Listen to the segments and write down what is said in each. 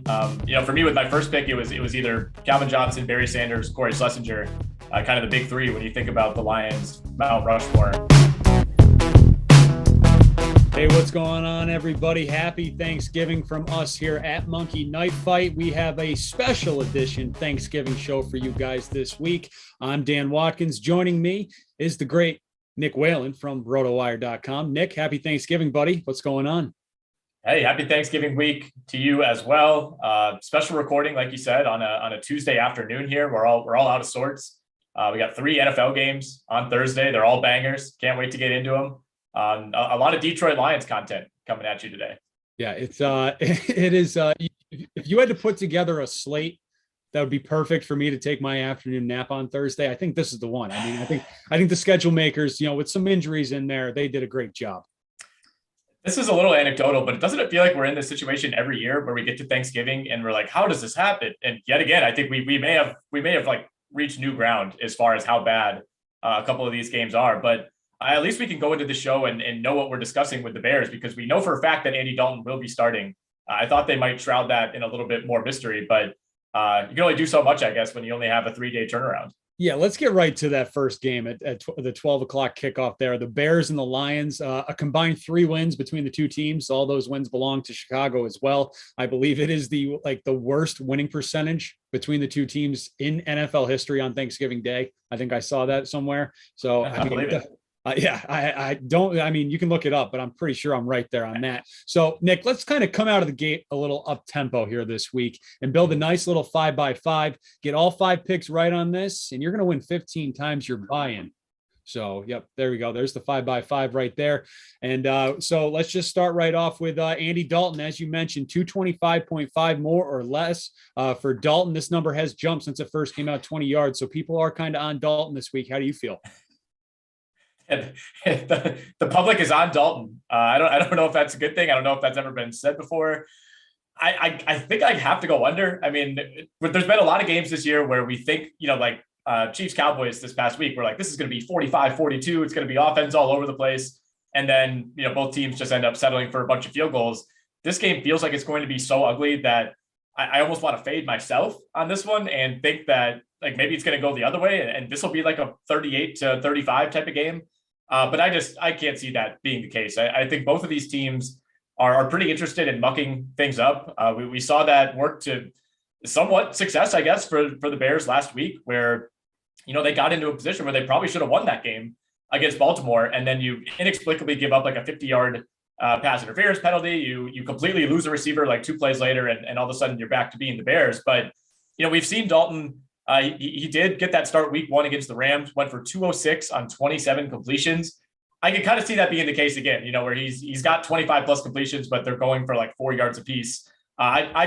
For me with my first pick, it was either Calvin Johnson, Barry Sanders, Corey Schlesinger, kind of the big three when you think about the Lions Mount Rushmore. Hey, what's going on, everybody? Happy Thanksgiving from us here at Monkey Knife Fight. We have a special edition Thanksgiving show for you guys this week. I'm Dan Watkins. Joining me is the great Nick Whalen from Rotowire.com. Nick, happy Thanksgiving, buddy. What's going on? Hey, happy Thanksgiving week to you as well. Special recording, like you said, on a Tuesday afternoon here. We're all out of sorts. We got 3 NFL games on Thursday. They're all bangers. Can't wait to get into them. A lot of Detroit Lions content coming at you today. Yeah, it is. If you had to put together a slate that would be perfect for me to take my afternoon nap on Thursday, I think this is the one. I mean, I think the schedule makers, with some injuries in there, they did a great job. This is a little anecdotal, but doesn't it feel like we're in this situation every year where we get to Thanksgiving and we're like, how does this happen? And yet again, I think we may have like reached new ground as far as how bad a couple of these games are. But at least we can go into the show and know what we're discussing with the Bears, because we know for a fact that Andy Dalton will be starting. I thought they might shroud that in a little bit more mystery, but you can only do so much, I guess, when you only have a 3-day turnaround. Yeah, let's get right to that first game at the 12 o'clock kickoff there. The Bears and the Lions, a combined 3 wins between the two teams. All those wins belong to Chicago as well. I believe it is the worst winning percentage between the two teams in NFL history on Thanksgiving Day. I think I saw that somewhere. So I believe it. I mean, you can look it up, but I'm pretty sure I'm right there on that. So, Nick, let's kind of come out of the gate a little up tempo here this week and build a nice little 5x5, get all 5 picks right on this, and you're going to win 15 times your buy-in. So, yep, there we go. There's the 5x5 right there. And so let's just start right off with Andy Dalton. As you mentioned, 225.5 more or less for Dalton. This number has jumped since it first came out, 20 yards. So people are kind of on Dalton this week. How do you feel? And the public is on Dalton. I don't know if that's a good thing. I don't know if that's ever been said before. I think I have to go under. I mean, there's been a lot of games this year where we think, like Chiefs Cowboys this past week, we're like, this is going to be 45-42. It's going to be offense all over the place. And then, both teams just end up settling for a bunch of field goals. This game feels like it's going to be so ugly that I almost want to fade myself on this one and think that like maybe it's going to go the other way. And this will be like a 38-35 type of game. But I can't see that being the case. I think both of these teams are pretty interested in mucking things up. We saw that work to somewhat success, I guess, for the Bears last week, where, they got into a position where they probably should have won that game against Baltimore. And then you inexplicably give up like a 50-yard pass interference penalty. You completely lose a receiver like 2 plays later, and all of a sudden you're back to being the Bears. But, we've seen Dalton. He did get that start week 1 against the Rams, went for 206 on 27 completions. I can kind of see that being the case again, where he's got 25 plus completions, but they're going for like 4 yards apiece. I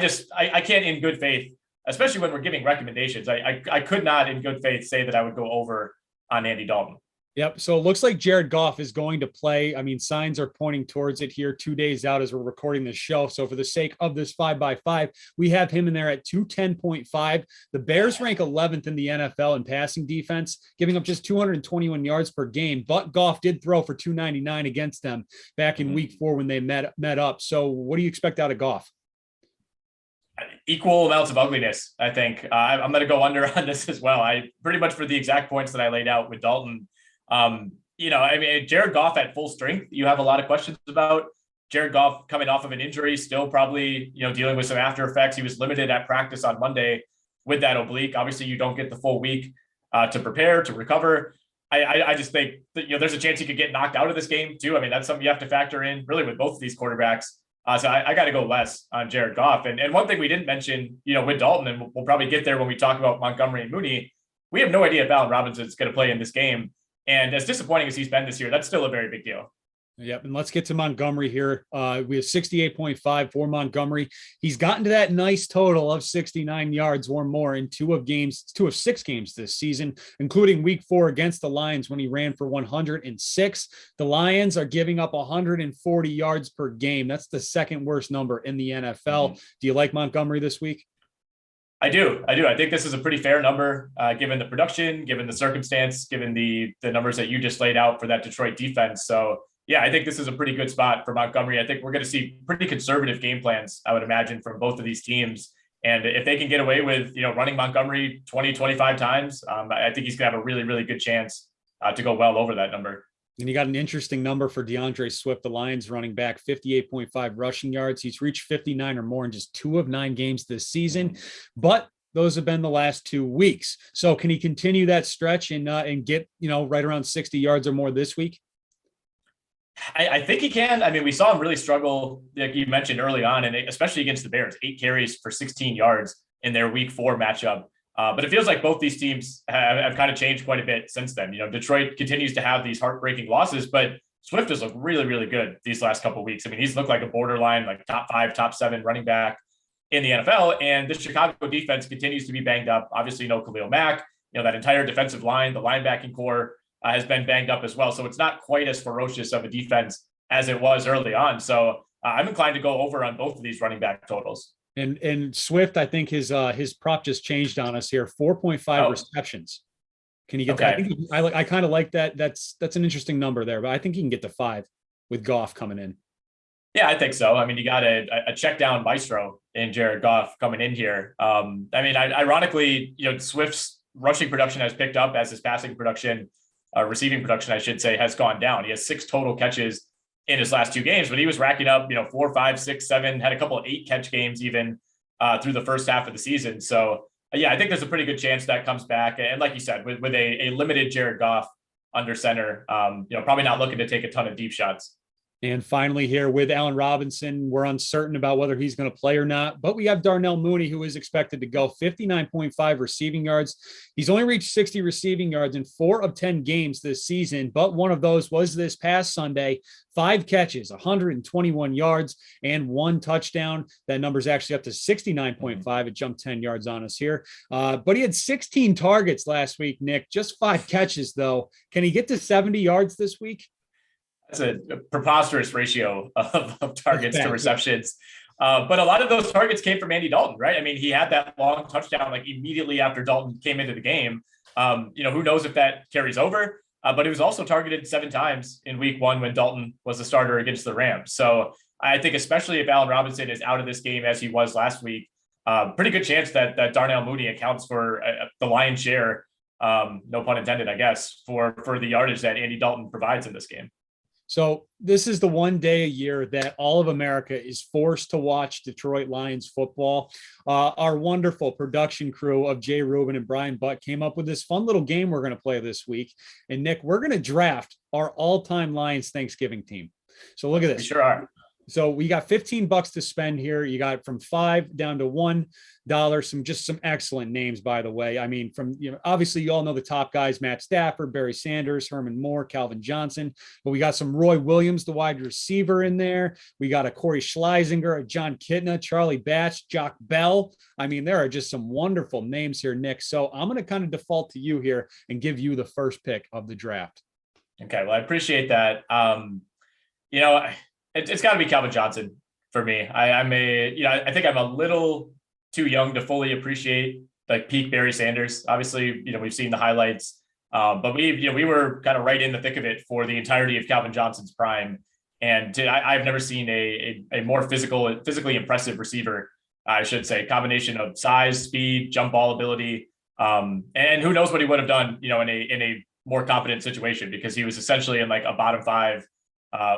can't in good faith, especially when we're giving recommendations. I could not in good faith say that I would go over on Andy Dalton. Yep. So it looks like Jared Goff is going to play. I mean, signs are pointing towards it here 2 days out as we're recording this show. So for the sake of this 5x5, we have him in there at 210.5. The Bears rank 11th in the NFL in passing defense, giving up just 221 yards per game. But Goff did throw for 299 against them back in week 4 when they met up. So what do you expect out of Goff? Equal amounts of ugliness, I think. I'm going to go under on this as well. I pretty much for the exact points that I laid out with Dalton. Jared Goff at full strength, you have a lot of questions about. Jared Goff coming off of an injury, still probably, dealing with some after effects. He was limited at practice on Monday with that oblique. Obviously, you don't get the full week to prepare, to recover. I just think that, there's a chance he could get knocked out of this game too. I mean, that's something you have to factor in really with both of these quarterbacks. So I got to go less on Jared Goff. And one thing we didn't mention, with Dalton, and we'll probably get there when we talk about Montgomery and Mooney, we have no idea if Allen Robinson's going to play in this game. And as disappointing as he's been this year, that's still a very big deal. Yep. And let's get to Montgomery here. We have 68.5 for Montgomery. He's gotten to that nice total of 69 yards or more in 2 of 6 games this season, including week 4 against the Lions when he ran for 106. The Lions are giving up 140 yards per game. That's the second worst number in the NFL. Do you like Montgomery this week? I do. I think this is a pretty fair number, given the production, given the circumstance, given the numbers that you just laid out for that Detroit defense. So Yeah, I think this is a pretty good spot for Montgomery. I think we're going to see pretty conservative game plans, I would imagine, from both of these teams. And if they can get away with, running Montgomery 20, 25 times, I think he's going to have a really, really good chance to go well over that number. And you got an interesting number for DeAndre Swift, the Lions running back, 58.5 rushing yards. He's reached 59 or more in just 2 of 9 games this season, but those have been the last 2 weeks. So can he continue that stretch and get, right around 60 yards or more this week? I think he can. I mean, we saw him really struggle, like you mentioned early on, and especially against the Bears, 8 carries for 16 yards in their week 4 matchup. But it feels like both these teams have kind of changed quite a bit since then. Detroit continues to have these heartbreaking losses, but Swift has looked really, really good these last couple of weeks. I mean, he's looked like a borderline, like top 5, top 7 running back in the NFL. And the Chicago defense continues to be banged up. Obviously, no Khalil Mack, that entire defensive line, the linebacking core has been banged up as well. So it's not quite as ferocious of a defense as it was early on. So I'm inclined to go over on both of these running back totals. And Swift, I think his prop just changed on us here. 4.5 receptions. Can you get that? I kind of like that. That's an interesting number there, but I think he can get to 5 with Goff coming in. Yeah, I think so. I mean, you got a check down maestro in Jared Goff coming in here. Ironically, Swift's rushing production has picked up as his passing production, receiving production, I should say, has gone down. He has 6 total catches in his last 2 games, but he was racking up, 4, 5, 6, 7, had a couple of 8 catch games even through the first half of the season. So yeah, I think there's a pretty good chance that comes back. And like you said, with a limited Jared Goff under center, probably not looking to take a ton of deep shots. And finally here with Allen Robinson, we're uncertain about whether he's going to play or not, but we have Darnell Mooney, who is expected to go 59.5 receiving yards. He's only reached 60 receiving yards in 4 of 10 games this season, but one of those was this past Sunday, 5 catches, 121 yards, and 1 touchdown. That number is actually up to 69.5. It jumped 10 yards on us here. But he had 16 targets last week, Nick, just 5 catches though. Can he get to 70 yards this week? That's a preposterous ratio of targets to receptions. But a lot of those targets came from Andy Dalton, right? I mean, he had that long touchdown like immediately after Dalton came into the game. Who knows if that carries over, but he was also targeted 7 times in week 1 when Dalton was the starter against the Rams. So I think especially if Allen Robinson is out of this game as he was last week, pretty good chance that Darnell Mooney accounts for the lion's share, no pun intended, I guess, for the yardage that Andy Dalton provides in this game. So this is the one day a year that all of America is forced to watch Detroit Lions football. Our wonderful production crew of Jay Rubin and Brian Butt came up with this fun little game we're going to play this week. And Nick, we're going to draft our all-time Lions Thanksgiving team. So look at this. We sure are. So we got $15 to spend here. You got from $5 down to $1. Some excellent names, by the way. I mean, obviously you all know the top guys: Matt Stafford, Barry Sanders, Herman Moore, Calvin Johnson. But we got some Roy Williams, the wide receiver, in there. We got a Corey Schleisinger, a John Kitna, Charlie Batch, Jock Bell. I mean, there are just some wonderful names here, Nick. So I'm going to kind of default to you here and give you the first pick of the draft. Okay, well, I appreciate that. It's got to be Calvin Johnson for me. I think I'm a little too young to fully appreciate like peak Barry Sanders. Obviously, we've seen the highlights, but we were kind of right in the thick of it for the entirety of Calvin Johnson's prime. And I've never seen a more physically impressive receiver, I should say. Combination of size, speed, jump ball ability, and who knows what he would have done, in a more competent situation, because he was essentially in like a bottom 5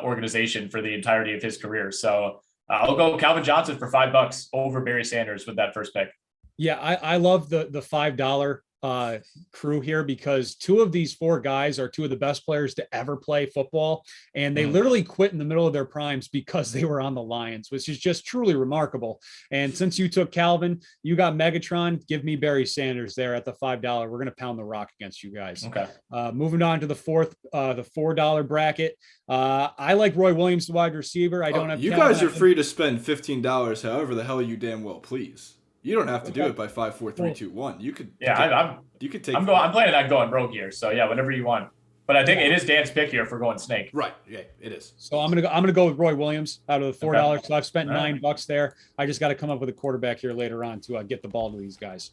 organization for the entirety of his career. So I'll go Calvin Johnson for $5 over Barry Sanders with that first pick. Yeah, I love the $5 crew here, because 2 of these 4 guys are 2 of the best players to ever play football, and they literally quit in the middle of their primes because they were on the Lions, which is just truly remarkable. And since you took Calvin, you got Megatron. Give me Barry Sanders there at the $5. We're going to pound the rock against you guys. Okay. Moving on to the $4 bracket. I like Roy Williams, the wide receiver. I don't have. You Calvin. guys are free to spend $15 however the hell you damn well please. You don't have to do it by 5, 4, 3, 2, 1. You could. Yeah, you could take. I'm planning on going rogue here. So yeah, whatever you want. But I think it is Dan's pick here for going snake. Right. Yeah, it is. So I'm gonna go with Roy Williams out of the $4. Okay. So I've spent $9 there. I just got to come up with a quarterback here later on to get the ball to these guys.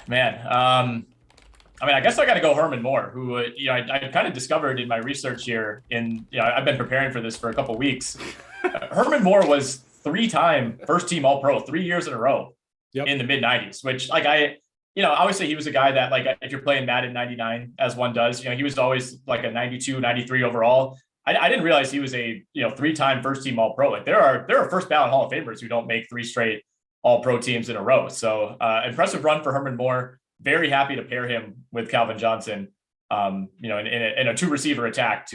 Man, I mean, I guess I got to go Herman Moore, who I kind of discovered in my research here. I've been preparing for this for a couple weeks. Herman Moore was 3-time first team All Pro 3 years in a row in the mid 90s, which obviously he was a guy that if you're playing Madden 99 as one does, he was always like a 92, 93 overall. I didn't realize he was a 3-time first team All Pro. Like there are first ballot Hall of Famers who don't make 3 straight All Pro teams in a row. So impressive run for Herman Moore. Very happy to pair him with Calvin Johnson, in a 2 receiver attack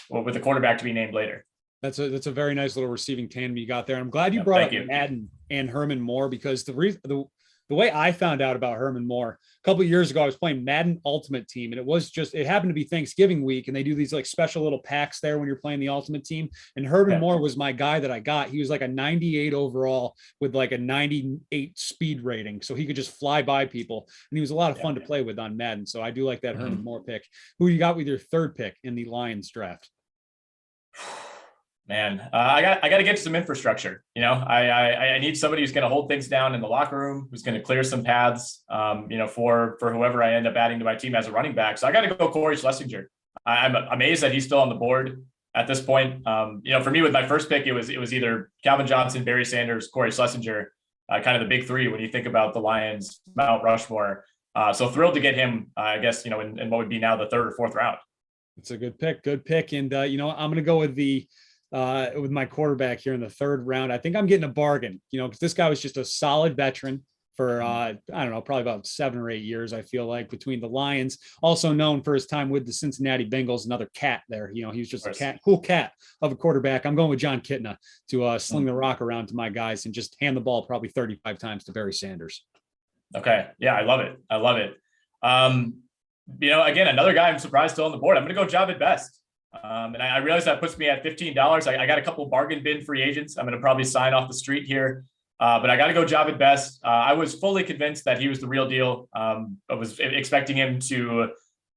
with the quarterback to be named later. That's a very nice little receiving tandem you got there. I'm glad you brought up Madden and Herman Moore, because the way I found out about Herman Moore a couple of years ago, I was playing Madden Ultimate Team, and it happened to be Thanksgiving week, and they do these like special little packs there when you're playing the Ultimate Team. And Herman Moore was my guy that I got. He was like a 98 overall with like a 98 speed rating, so he could just fly by people, and he was a lot of fun to play with on Madden. So I do like that Herman Moore pick. Who you got with your 3rd pick in the Lions draft? Man, I got to get some infrastructure. I need somebody who's going to hold things down in the locker room, who's going to clear some paths, for whoever I end up adding to my team as a running back. So I got to go Corey Schlesinger. I'm amazed that he's still on the board at this point. For me with my first pick, it was either Calvin Johnson, Barry Sanders, Corey Schlesinger, kind of the big 3 when you think about the Lions Mount Rushmore. So thrilled to get him, I guess, in what would be now the 3rd or 4th round. It's a good pick. And, I'm going to go with my quarterback here in the 3rd round. I think I'm getting a bargain, because this guy was just a solid veteran for, I don't know, probably about 7 or 8 years, I feel like, between the Lions, also known for his time with the Cincinnati Bengals, another cat there. He was just a cool cat of a quarterback. I'm going with John Kitna to sling the rock around to my guys and just hand the ball probably 35 times to Barry Sanders. Okay. Yeah, I love it. Again, another guy I'm surprised still on the board. I'm going to go Javid Best. And I realize that puts me at $15. I got a couple bargain bin free agents I'm going to probably sign off the street here. But I got to go Javid Best. I was fully convinced that he was the real deal. I was expecting him to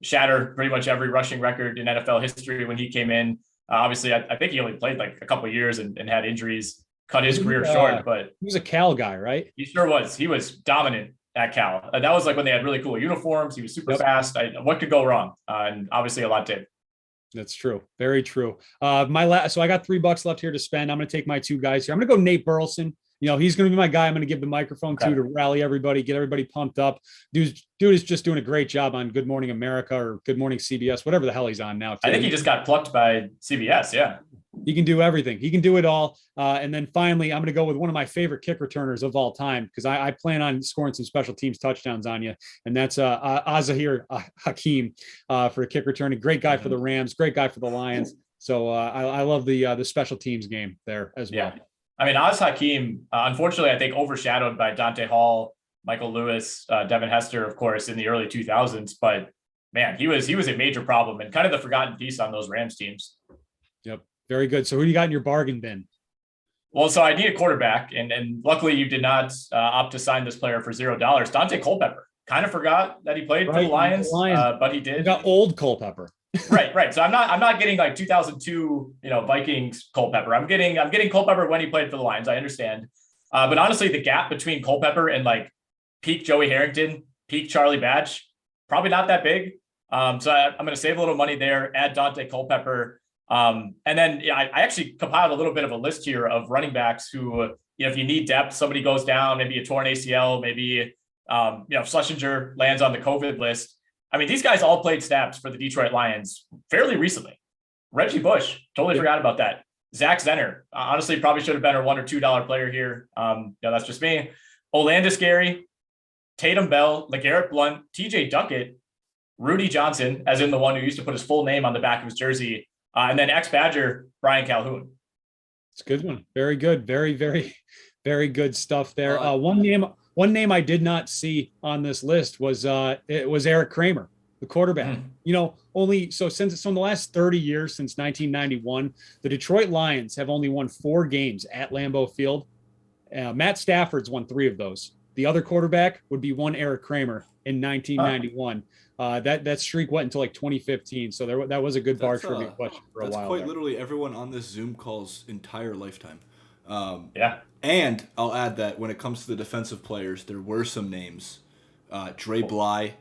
shatter pretty much every rushing record in NFL history when he came in. Obviously, I think he only played like a couple of years and had injuries, cut his career short. But he was a Cal guy, right? He sure was. He was dominant at Cal. That was like when they had really cool uniforms. He was super fast. What could go wrong? And obviously a lot did. That's true. Very true. So I got $3 left here to spend. I'm going to take my 2 guys here. I'm going to go Nate Burleson. He's going to be my guy. I'm going to give the microphone to rally everybody, get everybody pumped up. Dude is just doing a great job on Good Morning America or Good Morning CBS, whatever the hell he's on now. I think he just got plucked by CBS. Yeah. He can do everything. He can do it all. And then finally, I'm going to go with one of my favorite kick returners of all time, because I plan on scoring some special teams touchdowns on you. And that's Azahir Hakeem for a kick returning. Great guy for the Rams. Great guy for the Lions. So I love the special teams game there as well. Yeah. I mean, Oz Hakeem, unfortunately, I think overshadowed by Dante Hall, Michael Lewis, Devin Hester, of course, in the early 2000s. But man, he was a major problem and kind of the forgotten piece on those Rams teams. Yep. Very good. So who do you got in your bargain bin? Well, so I need a quarterback, and luckily you did not opt to sign this player for $0. Dante Culpepper. Kind of forgot that he played for the Lions, but he did. You got old Culpepper. Right. So I'm not getting like 2002, Vikings Culpepper. I'm getting Culpepper when he played for the Lions. I understand, but honestly, the gap between Culpepper and like peak Joey Harrington, peak Charlie Batch, probably not that big. So I'm going to save a little money there. Add Dante Culpepper. And then I actually compiled a little bit of a list here of running backs who, if you need depth, somebody goes down, maybe a torn ACL, maybe, Schlesinger lands on the COVID list. I mean, these guys all played snaps for the Detroit Lions fairly recently. Reggie Bush, totally forgot about that. Zach Zenner, honestly, probably should have been a $1 or $2 player here. That's just me. Olandis Gary, Tatum Bell, LeGarrette Blount, TJ Duckett, Rudy Johnson, as in the one who used to put his full name on the back of his jersey, and then ex-Badger Brian Calhoun. It's a good one. Very good. Very, very, very good stuff there. One name I did not see on this list was Eric Kramer, the quarterback. Since in the last 30 years, since 1991, the Detroit Lions have only won 4 games at Lambeau Field. Matt Stafford's won 3 of those. The other quarterback would be one Eric Kramer in 1991. That streak went until like 2015. So that was a good bar trivia question for a while. That's quite literally everyone on this Zoom call's entire lifetime. Yeah. And I'll add that when it comes to the defensive players, there were some names. Dre Bly,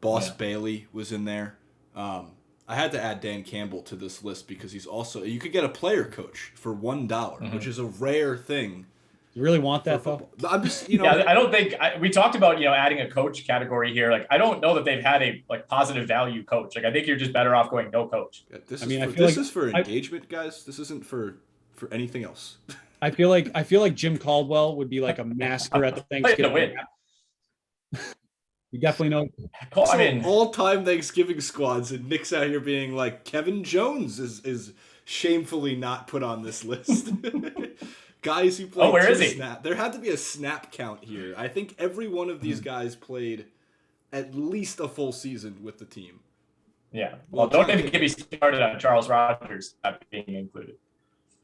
Boss Bailey was in there. I had to add Dan Campbell to this list because he's also, you could get a player coach for $1, which is a rare thing. You really want that though? I'm just, Yeah, I don't think we talked about, adding a coach category here. Like, I don't know that they've had a positive value coach. Like, I think you're just better off going no coach. Yeah, this is for engagement, guys. This isn't for anything else. I feel like Jim Caldwell would be like a master at the Thanksgiving. You definitely know. I mean, all-time Thanksgiving squads, and Nick's out here being like, Kevin Jones is shamefully not put on this list. Guys who played where is he? Snap. There had to be a snap count here. I think every one of these guys played at least a full season with the team. Yeah. Well, don't even get me started on Charles Rogers not being included.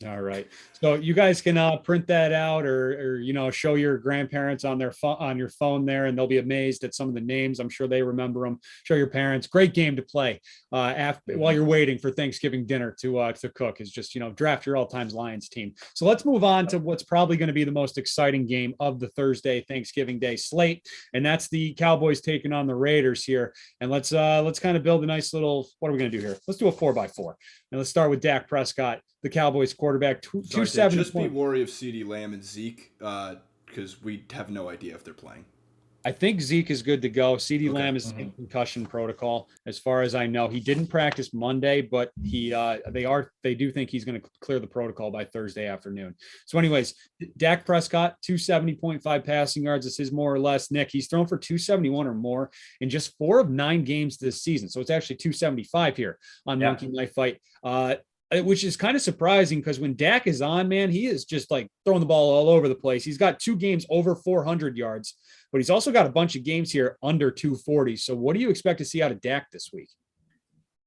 All right. So you guys can print that out or show your grandparents on your phone there, and they'll be amazed at some of the names. I'm sure they remember them. Show your parents. Great game to play while you're waiting for Thanksgiving dinner to cook is just, draft your all-time Lions team. So let's move on to what's probably going to be the most exciting game of the Thursday Thanksgiving Day slate, and that's the Cowboys taking on the Raiders here. And let's kind of build a nice little, what are we going to do here? Let's do a 4x4. And let's start with Dak Prescott, the Cowboys quarterback, 270. Just be wary of CeeDee Lamb and Zeke because we have no idea if they're playing. I think Zeke is good to go. CeeDee Lamb is in concussion protocol, as far as I know. He didn't practice Monday, but they do think he's going to clear the protocol by Thursday afternoon. So, anyways, Dak Prescott, 270.5 passing yards. This is more or less. Nick, he's thrown for 271 or more in just 4 of 9 games this season. So it's actually 275 here on Monkey Knife Fight. Which is kind of surprising because when Dak is on, man, he is just like throwing the ball all over the place. He's got 2 games over 400 yards, but he's also got a bunch of games here under 240. So what do you expect to see out of Dak this week?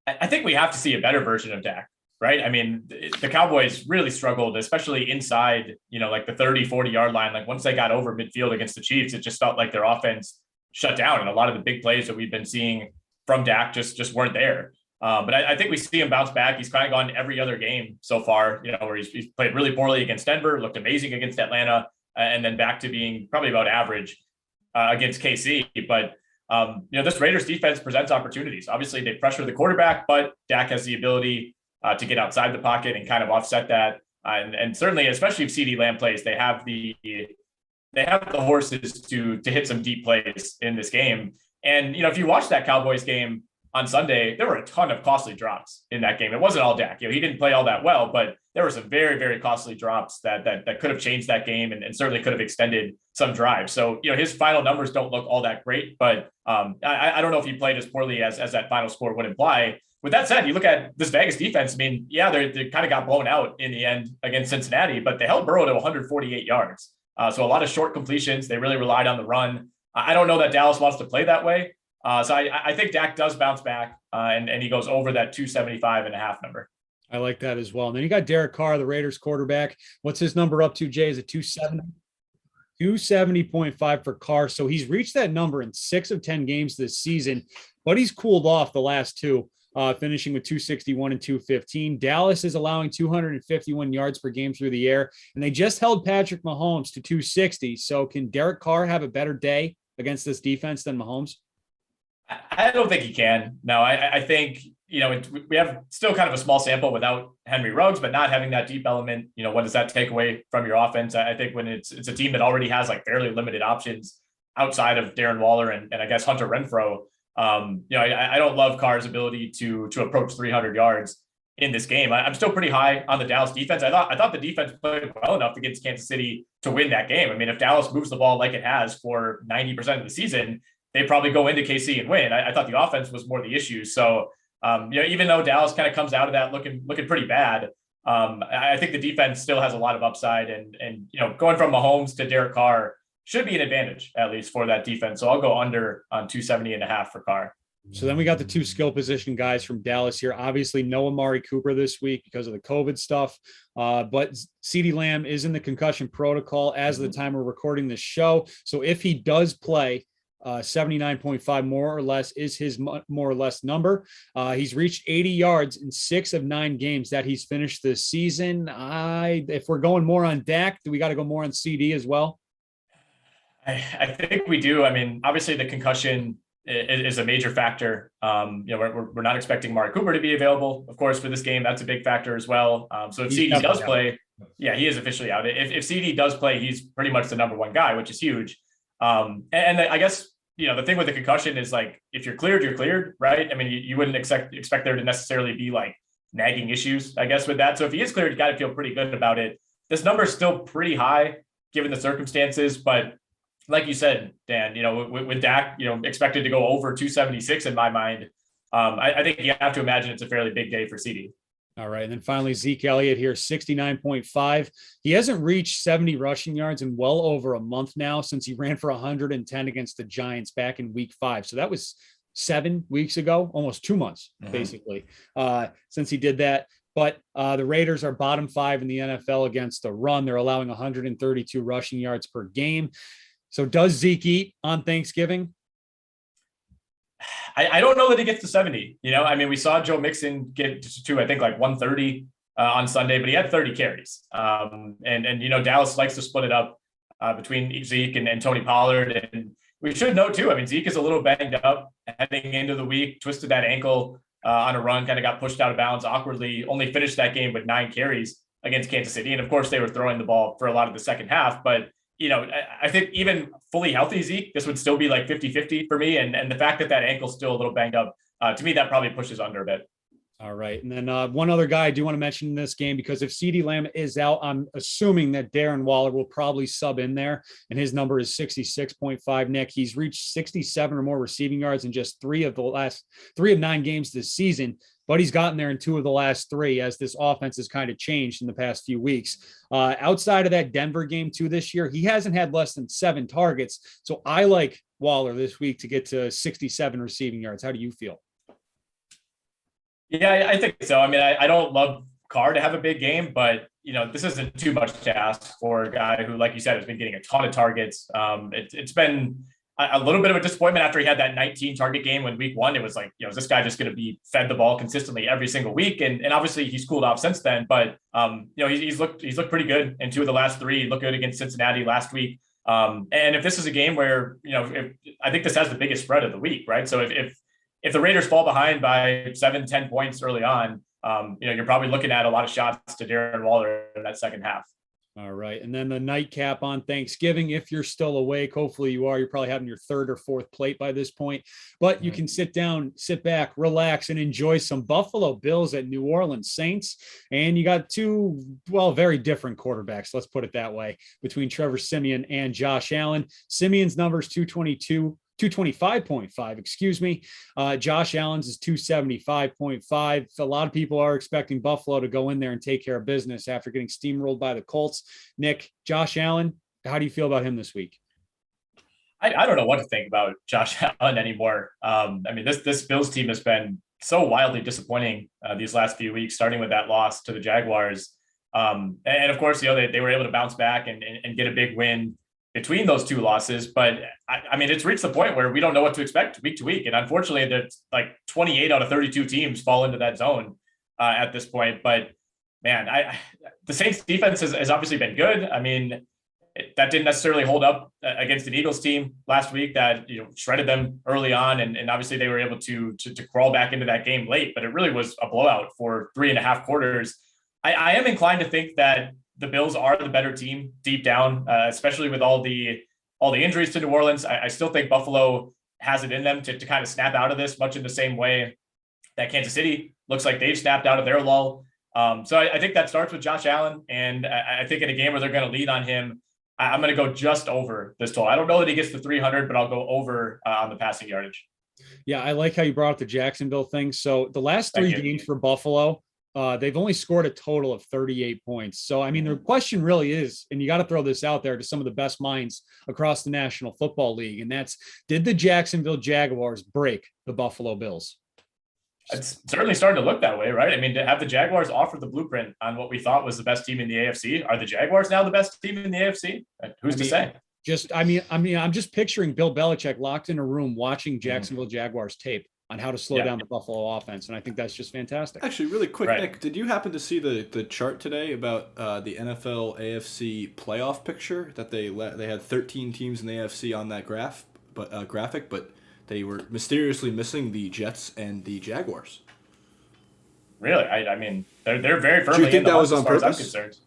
I think we have to see a better version of Dak, right? I mean, the Cowboys really struggled, especially inside, like the 30, 40-yard line. Like once they got over midfield against the Chiefs, it just felt like their offense shut down. And a lot of the big plays that we've been seeing from Dak just weren't there. But I think we see him bounce back. He's kind of gone every other game so far, where he's played really poorly against Denver, looked amazing against Atlanta, and then back to being probably about average against KC. But, this Raiders defense presents opportunities. Obviously, they pressure the quarterback, but Dak has the ability to get outside the pocket and kind of offset that. And certainly, especially if CeeDee Lamb plays, they have the horses to hit some deep plays in this game. And, if you watch that Cowboys game on Sunday, there were a ton of costly drops in that game. It wasn't all Dak. He didn't play all that well, but there were some very, very costly drops that could have changed that game and certainly could have extended some drives. So, his final numbers don't look all that great, but I don't know if he played as poorly as that final score would imply. With that said, you look at this Vegas defense. I mean, yeah, they kind of got blown out in the end against Cincinnati, but they held Burrow to 148 yards. So a lot of short completions. They really relied on the run. I don't know that Dallas wants to play that way. So I think Dak does bounce back and he goes over that 275.5 number. I like that as well. And then you got Derek Carr, the Raiders quarterback. What's his number up to, Jay? Is it 270? 270.5 for Carr. So he's reached that number in 6 of 10 games this season, but he's cooled off the last 2, finishing with 261 and 215. Dallas is allowing 251 yards per game through the air, and they just held Patrick Mahomes to 260. So can Derek Carr have a better day against this defense than Mahomes? I don't think he can. No, I think, we have still kind of a small sample without Henry Ruggs, but not having that deep element, what does that take away from your offense? I think when it's a team that already has like fairly limited options outside of Darren Waller and I guess Hunter Renfrow, I don't love Carr's ability to approach 300 yards in this game. I'm still pretty high on the Dallas defense. I thought the defense played well enough against Kansas City to win that game. I mean, if Dallas moves the ball like it has for 90% of the season, they probably go into KC and win. I thought the offense was more the issue. So, even though Dallas kind of comes out of that looking pretty bad, I think the defense still has a lot of upside. And going from Mahomes to Derek Carr should be an advantage, at least for that defense. So I'll go under on 270.5 for Carr. So then we got the 2 skill position guys from Dallas here. Obviously, no Amari Cooper this week because of the COVID stuff. But CeeDee Lamb is in the concussion protocol as of the time we're recording this show. So if he does play, 79.5 more or less is his more or less number. He's reached 80 yards in 6 of 9 games that he's finished this season. If we're going more on Dak, do we got to go more on CD as well? I think we do. I mean, obviously the concussion is a major factor. We're not expecting Mark Cooper to be available, of course, for this game. That's a big factor as well. So if CD does play, yeah, he is officially out. If CD does play, he's pretty much the number one guy, which is huge. And I guess, the thing with the concussion is like, if you're cleared, you're cleared, right? I mean, you wouldn't expect there to necessarily be like nagging issues, I guess, with that. So if he is cleared, you got to feel pretty good about it. This number is still pretty high given the circumstances, but like you said, Dan, with Dak, expected to go over 276 in my mind. I think you have to imagine it's a fairly big day for CD. All right. And then finally, Zeke Elliott here, 69.5. He hasn't reached 70 rushing yards in well over a month now since he ran for 110 against the Giants back in week 5. So that was 7 weeks ago, almost 2 months, basically, since he did that. But the Raiders are bottom 5 in the NFL against the run. They're allowing 132 rushing yards per game. So does Zeke eat on Thanksgiving? I don't know that he gets to 70. I mean, we saw Joe Mixon get to I think like 130 on Sunday, but he had 30 carries. And Dallas likes to split it up between Zeke and Tony Pollard. And we should note too, I mean, Zeke is a little banged up heading into the week, twisted that ankle on a run, kind of got pushed out of bounds awkwardly, only finished that game with 9 carries against Kansas City. And of course, they were throwing the ball for a lot of the second half, but I think even fully healthy Zeke, this would still be like 50-50 for me. And the fact that ankle's still a little banged up, to me, that probably pushes under a bit. All right. And then one other guy I do want to mention in this game, because if CeeDee Lamb is out, I'm assuming that Darren Waller will probably sub in there, and his number is 66.5. Nick, he's reached 67 or more receiving yards in just 3 of 9 games this season. But he's gotten there in 2 of the last 3 as this offense has kind of changed in the past few weeks. Outside of that Denver game too this year, he hasn't had less than 7 targets. So I like Waller this week to get to 67 receiving yards. How do you feel? Yeah, I think so. I mean, I don't love Carr to have a big game, but this isn't too much to ask for a guy who, like you said, has been getting a ton of targets. It's been a little bit of a disappointment after he had that 19 target game when week 1. It was like, is this guy just going to be fed the ball consistently every single week? And obviously he's cooled off since then, but he's looked pretty good in 2 of the last 3. He looked good against Cincinnati last week. And if this is a game where, I think this has the biggest spread of the week, right? So if the Raiders fall behind by 7-10 points early on, you're probably looking at a lot of shots to Darren Waller in that second half. All right. And then the nightcap on Thanksgiving, if you're still awake, hopefully you are, you're probably having your 3rd or 4th plate by this point, but you can sit down, sit back, relax, and enjoy some Buffalo Bills at New Orleans Saints. And you got 2, very different quarterbacks, let's put it that way, between Trevor Siemian and Josh Allen. Siemian's numbers 225.5, excuse me. Josh Allen's is 275.5. A lot of people are expecting Buffalo to go in there and take care of business after getting steamrolled by the Colts. Nick, Josh Allen, how do you feel about him this week? I don't know what to think about Josh Allen anymore. I mean, this Bills team has been so wildly disappointing these last few weeks, starting with that loss to the Jaguars. And of course, they were able to bounce back and get a big win between those 2 losses. But I mean, it's reached the point where we don't know what to expect week to week. And unfortunately, there's like 28 out of 32 teams fall into that zone at this point. But man, the Saints defense has obviously been good. I mean, that didn't necessarily hold up against an Eagles team last week that, shredded them early on. And obviously they were able to crawl back into that game late, but it really was a blowout for 3.5 quarters. I am inclined to think that the Bills are the better team deep down, especially with all the injuries to New Orleans. I still think Buffalo has it in them to kind of snap out of this, much in the same way that Kansas City looks like they've snapped out of their lull. So I think that starts with Josh Allen. And I think in a game where they're going to lead on him, I'm going to go just over this total. I don't know that he gets to 300, but I'll go over on the passing yardage. Yeah, I like how you brought up the Jacksonville thing. So the last 3 games for Buffalo, they've only scored a total of 38 points. So, I mean, the question really is, and you got to throw this out there to some of the best minds across the National Football League, and that's, did the Jacksonville Jaguars break the Buffalo Bills? It's certainly starting to look that way, right? I mean, to have the Jaguars offer the blueprint on what we thought was the best team in the AFC, are the Jaguars now the best team in the AFC? Who's to say? I'm just picturing Bill Belichick locked in a room watching Jacksonville Jaguars tape on how to slow down the Buffalo offense, and I think that's just fantastic. Actually, really quick, right. Nick, did you happen to see the chart today about the NFL AFC playoff picture that they had 13 teams in the AFC on that graphic, but they were mysteriously missing the Jets and the Jaguars. Really? I mean, they're very firmly Do you think in the that was hunt on as far as I'm purpose? concerned.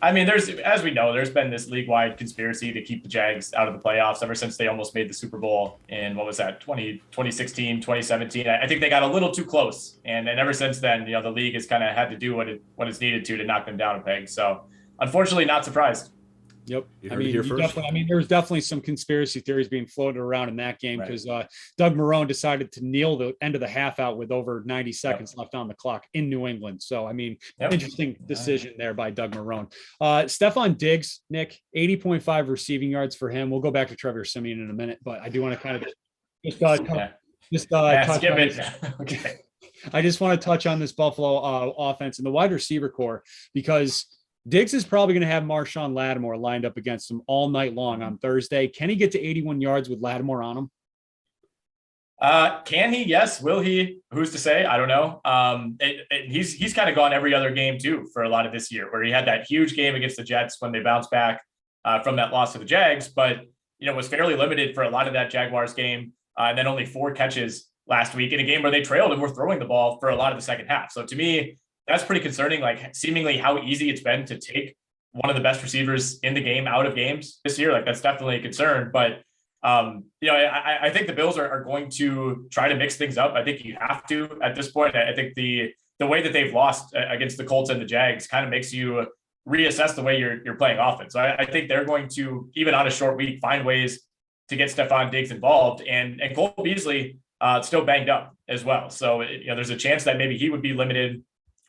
I mean, as we know, there's been this league-wide conspiracy to keep the Jags out of the playoffs ever since they almost made the Super Bowl in, what was that, 2016, 2017. I think they got a little too close. And ever since then, the league has kind of had to do what it's needed to knock them down a peg. So unfortunately, not surprised. Yep. You heard it here first. There was definitely some conspiracy theories being floated around in that game because Doug Marrone decided to kneel the end of the half out with over 90 seconds left on the clock in New England. So, I mean, interesting decision there by Doug Marrone. Stephon Diggs, Nick, 80.5 receiving yards for him. We'll go back to Trevor Siemian in a minute, but I do want to kind of touch skip on it. this. Okay. I just want to touch on this Buffalo offense and the wide receiver core because Diggs is probably going to have Marshawn Lattimore lined up against him all night long on Thursday. Can he get to 81 yards with Lattimore on him? Can he? Yes. Will he? Who's to say? I don't know. He's kind of gone every other game too for a lot of this year, where he had that huge game against the Jets when they bounced back from that loss to the Jags, but was fairly limited for a lot of that Jaguars game, and then only 4 catches last week in a game where they trailed and were throwing the ball for a lot of the second half. So to me, that's pretty concerning, like seemingly how easy it's been to take one of the best receivers in the game out of games this year. Like that's definitely a concern. But, I think the Bills are going to try to mix things up. I think you have to at this point. I think the way that they've lost against the Colts and the Jags kind of makes you reassess the way you're playing offense. So I think they're going to, even on a short week, find ways to get Stephon Diggs involved. And Cole Beasley still banged up as well. So, there's a chance that maybe he would be limited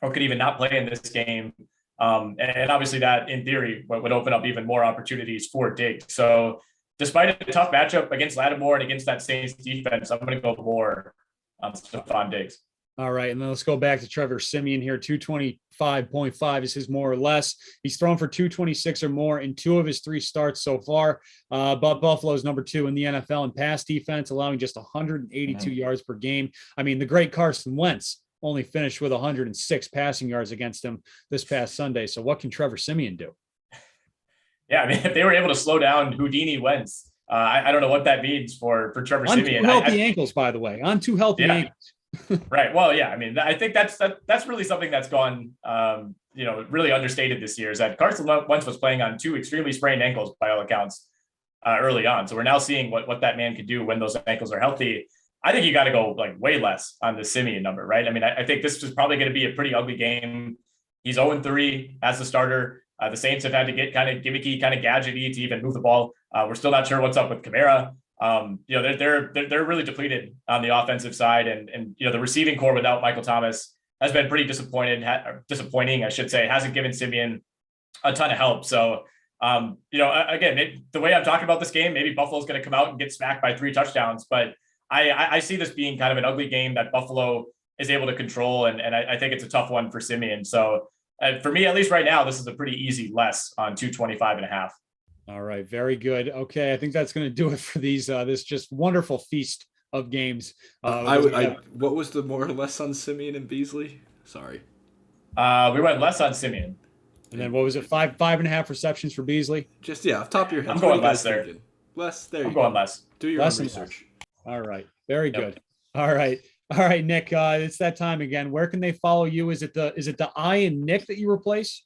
or could even not play in this game. And obviously that, in theory, would open up even more opportunities for Diggs. So despite a tough matchup against Lattimore and against that Saints defense, I'm going to go more on Stephon Diggs. All right, and then let's go back to Trevor Siemian here. 225.5 is his more or less. He's thrown for 226 or more in 2 of his 3 starts so far. But Buffalo's number 2 in the NFL in pass defense, allowing just 182 yards per game. I mean, the great Carson Wentz only finished with 106 passing yards against him this past Sunday. So what can Trevor Siemian do? Yeah, I mean, if they were able to slow down Houdini Wentz, I don't know what that means for Trevor Siemian. On 2 healthy ankles, by the way. On 2 healthy ankles. Right. Well, yeah. I mean, I think that's really something that's gone, really understated this year, is that Carson Wentz was playing on 2 extremely sprained ankles by all accounts early on. So we're now seeing what that man can do when those ankles are healthy. I think you got to go like way less on the Siemian number, right? I mean, I think this is probably going to be a pretty ugly game. He's 0-3 as the starter. The Saints have had to get kind of gimmicky, kind of gadgety to even move the ball. We're still not sure what's up with Kamara. They're really depleted on the offensive side, and the receiving core without Michael Thomas has been pretty disappointing, I should say. It hasn't given Siemian a ton of help. So, again, the way I'm talking about this game, maybe Buffalo's going to come out and get smacked by 3 touchdowns, but I see this being kind of an ugly game that Buffalo is able to control, and I think it's a tough one for Siemian. So for me, at least right now, this is a pretty easy less on 225.5. All right, very good. Okay, I think that's going to do it for these this just wonderful feast of games. What was the more or less on Siemian and Beasley? Sorry, we went less on Siemian, and then what was it? 5.5 receptions for Beasley. Just off top of your head. I'm going less there. Thinking? Less there. I'm going less. Do your own research. All right. Very good. All right, Nick. It's that time again. Where can they follow you? Is it the I and Nick that you replace?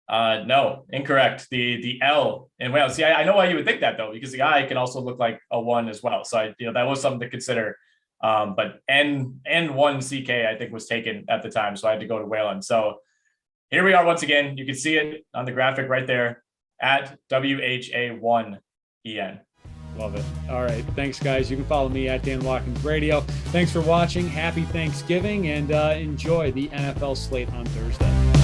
No, incorrect. The L in Whalen. See, I know why you would think that though, because the I can also look like a 1 as well. So that was something to consider. But N1CK I think was taken at the time, so I had to go to Whalen. So here we are once again. You can see it on the graphic right there at WHA1EN. Love it. All right. Thanks, guys. You can follow me at Dan Watkins Radio. Thanks for watching. Happy Thanksgiving, and enjoy the NFL slate on Thursday.